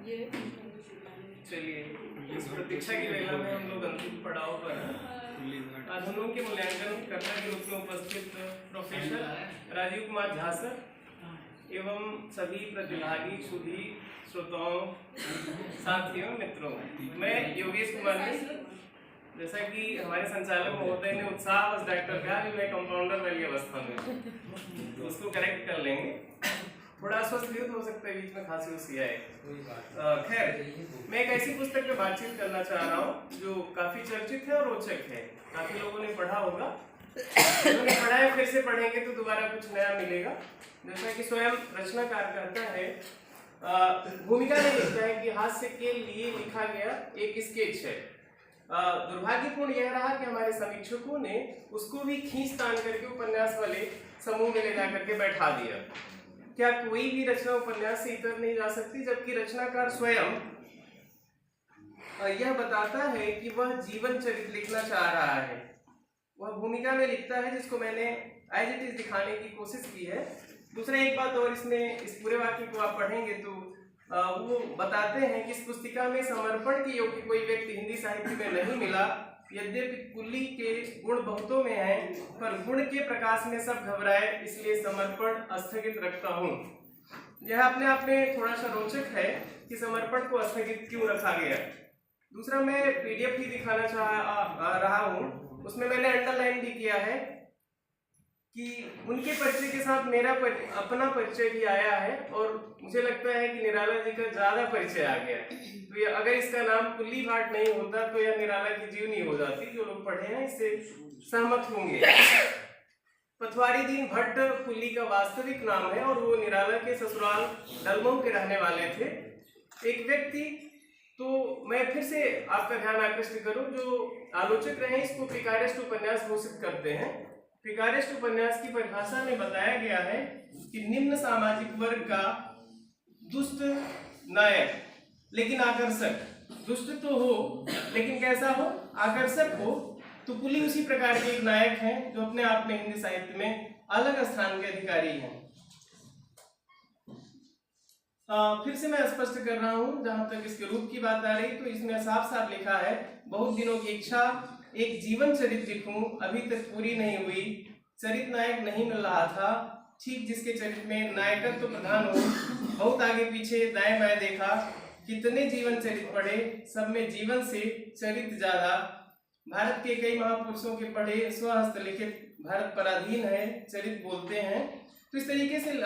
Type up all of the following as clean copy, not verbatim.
चलिए, इस प्रतीक्षा की वेला में हम लोग अंतिम पड़ाव पर हैं। आज हम लोग के मूल्यांकन कर्ता के रूप में उपस्थित प्रोफेसर राजीव कुमार झा सर एवं सभी प्रतिभागी सुधी श्रोताओं, साथियों, मित्रों, मैं योगेश कुमार मिश्र। जैसा कि हमारे संचालक महोदय ने उत्साह डॉक्टर कहा कि मैं कंपाउंडर वाली अवस्था में, तो उसको करेक्ट कर लेंगे। थोड़ा अस्वस्थ हो सकता है, बीच में खांसी उसी आए। खैर, मैं एक ऐसी पुस्तक पे बातचीत करना चाह रहा हूँ जो काफी चर्चित है और रोचक है। काफी लोगों ने पढ़ा होगा, जिन्होंने पढ़ा है फिर से पढ़ेंगे तो दोबारा कुछ नया मिलेगा। जैसा कि स्वयं रचनाकार कहता है, भूमिका में लिखता है कि हास्य के लिए लिखा गया एक स्केच है। दुर्भाग्यपूर्ण यह रहा कि हमारे समीक्षकों ने उसको भी खींच तान करके उपन्यास वाले समूह में ले जाकर के बैठा दिया। क्या कोई भी रचना उपन्यास से इतर नहीं जा सकती, जबकि रचनाकार स्वयं यह बताता है कि वह जीवन चरित्र लिखना चाह रहा है। वह भूमिका में लिखता है, जिसको मैंने एज इट इज दिखाने की कोशिश की है। दूसरा एक बात और, इसमें इस पूरे वाक्य को आप पढ़ेंगे तो वो बताते हैं कि इस पुस्तिका में समर्पण के योग्य कोई व्यक्ति हिंदी साहित्य में नहीं मिला। यद्यपि कुल्ली के गुण बहुतों में हैं, पर गुण के प्रकाश में सब घबराए, इसलिए समर्पण स्थगित रखता हूँ। यह अपने आप में थोड़ा सा रोचक है कि समर्पण को स्थगित क्यों रखा गया। दूसरा, मैं पीडीएफ ही दिखाना चाह रहा हूँ, उसमें मैंने अंडरलाइन भी किया है कि उनके परिचय के साथ मेरा अपना परिचय भी आया है, और मुझे लगता है कि निराला जी का ज्यादा परिचय आ गया। तो अगर इसका नाम कुल्ली भाट नहीं होता तो यह निराला की जीवनी हो जाती। जो लोग पढ़े हैं इससे सहमत होंगे। पथवारी दीन भट्ट कुल्ली का वास्तविक नाम है, और वो निराला के ससुराल डलमऊ के रहने वाले थे। एक व्यक्ति, तो मैं फिर से आपका ध्यान आकृष्ट करूं, जो आलोचक रहे इसको पिकारेस्ट उपन्यास घोषित करते हैं। पिकारेस्ट उपन्यास की परिभाषा में बताया गया है कि निम्न सामाजिक वर्ग का दुष्ट नायक, लेकिन आकर्षक। दुष्ट तो हो, लेकिन कैसा हो? आकर्षक हो। तो कुली उसी प्रकार के एक नायक हैं जो अपने आप में हिंदी साहित्य में अलग स्थान के अधिकारी हैं। फिर से मैं स्पष्ट कर रहा हूं, जहां तक इसके रूप की बात आ रही, तो इसमें साफ साफ लिखा है, बहुत दिनों की इच्छा एक जीवन चरित्र लिखूं, अभी तक पूरी नहीं हुई। चरित्र नायक नहीं मिल रहा था, ठीक जिसके चरित्र में नायकत्व तो प्रधान हो। बहुत आगे पीछे दाएं बाएं देखा, कितने जीवन चरित्र पढ़े, सब में जीवन से चरित्र ज्यादा। भारत के कई महापुरुषों के पढ़े, स्वहस्त लिखित भारत पराधीन है, चरित्र बोलते हैं। तो इस तरीके से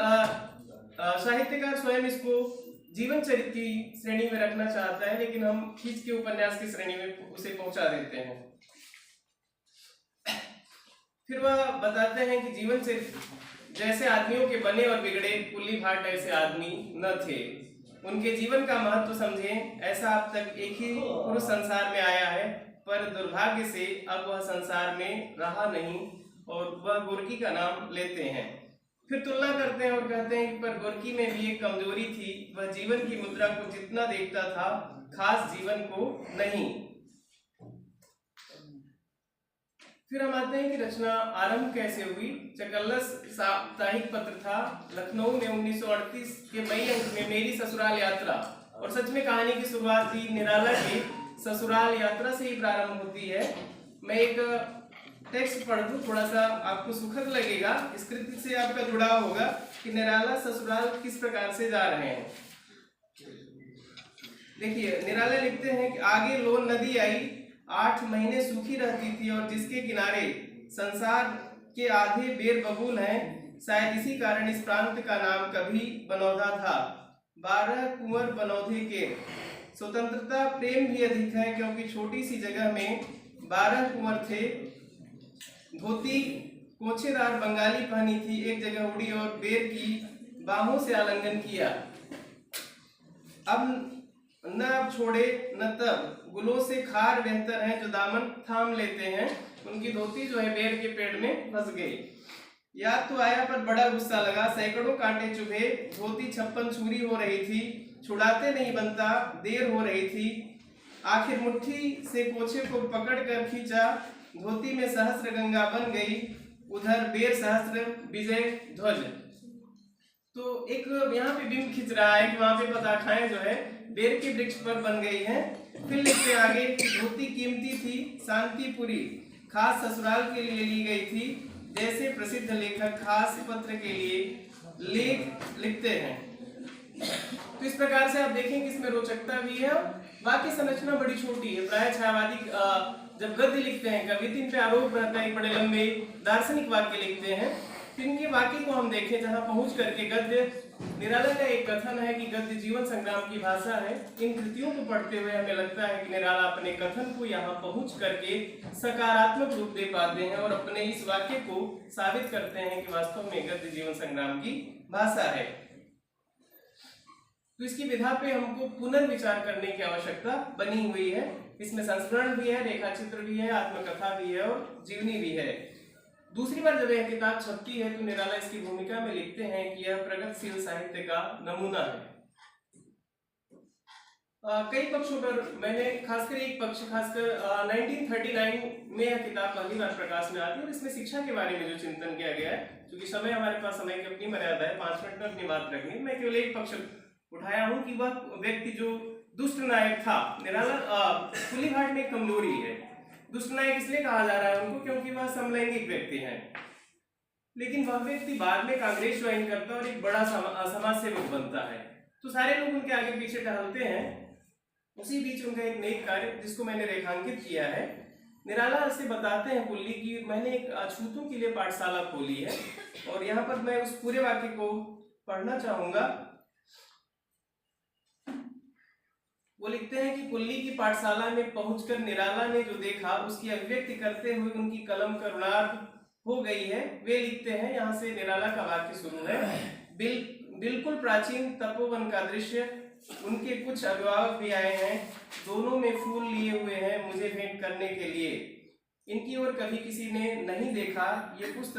साहित्यकार स्वयं इसको जीवन चरित्र की श्रेणी में रखना चाहता है, लेकिन हम खींच के उपन्यास की श्रेणी में उसे पहुंचा देते हैं। फिर वह बताते हैं कि जीवन चरित्र जैसे आदमियों के बने और बिगड़े, कुल्ली भाट ऐसे आदमी न थे। उनके जीवन का महत्व समझें, ऐसा अब तक एक ही पुरुष संसार में आया है, पर दुर्भाग्य से अब वह संसार में रहा नहीं, और वह गोरकी का नाम लेते हैं। फिर तुलना करते हैं और कहते हैं कि पर गोरकी में भी एक कमजोरी थी, वह जीवन की मुद्रा को जितना देखता था, खास जीवन को नहीं। फिर हम आते हैं कि रचना आरंभ कैसे हुई। चकल्लस साप्ताहिक पत्र था, लखनऊ में 1938 के मई अंक में मेरी ससुराल यात्रा। और सच में कहानी की शुरुआत ही निराला की ससुराल यात्रा से ही प्रारंभ होती है। मैं एक टेक्स्ट पढ़ दूं, थोड़ा सा आपको सुखद लगेगा, स्क्रिप्ट से आपका जुड़ाव होगा कि निराला ससुराल किस प्रकार से जा रहे हैं। देखिए, निराला लिखते हैं कि आगे लोन नदी आई, 8 महीने सूखी रहती थी, और जिसके किनारे संसार के आधे बेर बबूल हैं। शायद इसी कारण इस प्रांत का नाम कभी बनौधा था। 12 कुंवर बनौधे के। स्वतंत्रता प्रेम भी अधिक है, क्योंकि छोटी सी जगह में 12 कुंवर थे। धोती कोछेदार बंगाली पहनी थी, एक जगह उड़ी और बेर की बाहों से आलिंगन किया। अब न अब छोड़े न तब, गुलों से खार बेहतर है जो दामन थाम लेते हैं। उनकी धोती जो है बेर के पेड़ में फंस गई। याद तो आया पर बड़ा गुस्सा लगा, सैकड़ों कांटे चुभे, धोती 56 छुरी हो रही थी, छुड़ाते नहीं बनता, देर हो रही थी। आखिर मुट्ठी से कोछे को पकड़कर खींचा, धोती में सहस्र गंगा बन गई, उधर बेर सहस्र विजय ध्वज। तो एक यहाँ पे बिंब खिंच रहा है कि वहां पे पताखाएं जो है बेर के वृक्ष पर बन गई हैं। फिर लिखते आगे कि धोती कीमती थी, शांतिपुरी खास ससुराल के लिए ली गई थी, जैसे प्रसिद्ध लेखक खास पत्र के लिए लेख लिखते हैं। तो इस प्रकार से आप देखें कि इसमें रोचकता भी है। वाक्य संरचना बड़ी छोटी है। प्राय छायावादी जब गद्य लिखते हैं, कवि इन पे आरोप रहता है, बड़े लंबे दार्शनिक वाक्य लिखते हैं। तो इनके वाक्य को हम देखें जहां पहुंच करके गद्य, निराला का एक कथन है कि गद्य जीवन संग्राम की भाषा है। इन कृतियों को पढ़ते हुए हमें लगता है कि निराला अपने कथन को यहाँ पहुंच करके सकारात्मक रूप दे पाते हैं और अपने इस वाक्य को साबित करते हैं कि वास्तव में गद्य जीवन संग्राम की भाषा है। तो इसकी विधा पे हमको पुनर्विचार करने की आवश्यकता बनी हुई है। इसमें संस्मरण भी है, रेखाचित्र भी है, आत्मकथा भी है और जीवनी भी है। दूसरी बार जब यह किताब छपती है तो निराला इसकी भूमिका में लिखते हैं कि यह प्रगतिशील साहित्य का नमूना है। कई पक्षों पर मैंने खासकर एक पक्ष, खासकर 1939 में यह किताब पहली बार प्रकाश में आती है और इसमें शिक्षा के बारे में जो चिंतन किया गया है, क्योंकि समय हमारे पास समय की अपनी मर्यादा है, 5 मिनट में अपनी बात रखनी, मैं केवल एक पक्ष उठाया हूं कि वह व्यक्ति जो दुष्ट नायक था, निराला खुली भाट में कमजोरी है। दुष्ट नायक इसलिए कहा जा रहा है उनको क्योंकि वह समलैंगिक व्यक्ति हैं, लेकिन वह व्यक्ति बाद में कांग्रेस ज्वाइन करता है और एक बड़ा समाज सेवक बनता है। तो सारे लोग उनके आगे पीछे टहलते हैं। उसी बीच उनका एक नेक कार्य जिसको मैंने रेखांकित किया है, निराला से बताते हैं कुल्ली की मैंने एक अछूतों के लिए पाठशाला खोली है, और यहाँ पर मैं उस पूरे वाक्य को पढ़ना चाहूंगा। वो लिखते हैं कि कुल्ली की पाठशाला में पहुंचकर निराला ने जो देखा उसकी अभिव्यक्ति करते हुए उनकी कलम करुणार्थ हो गई है। वे लिखते हैं, यहाँ से निराला का वाक्य शुरू है, बिल्कुल प्राचीन तपोवन का दृश्य, उनके कुछ अभिभावक भी आए हैं, दोनों में फूल लिए हुए हैं मुझे भेंट करने के लिए। इनकी ओर कभी किसी ने नहीं देखा, ये पुष्ट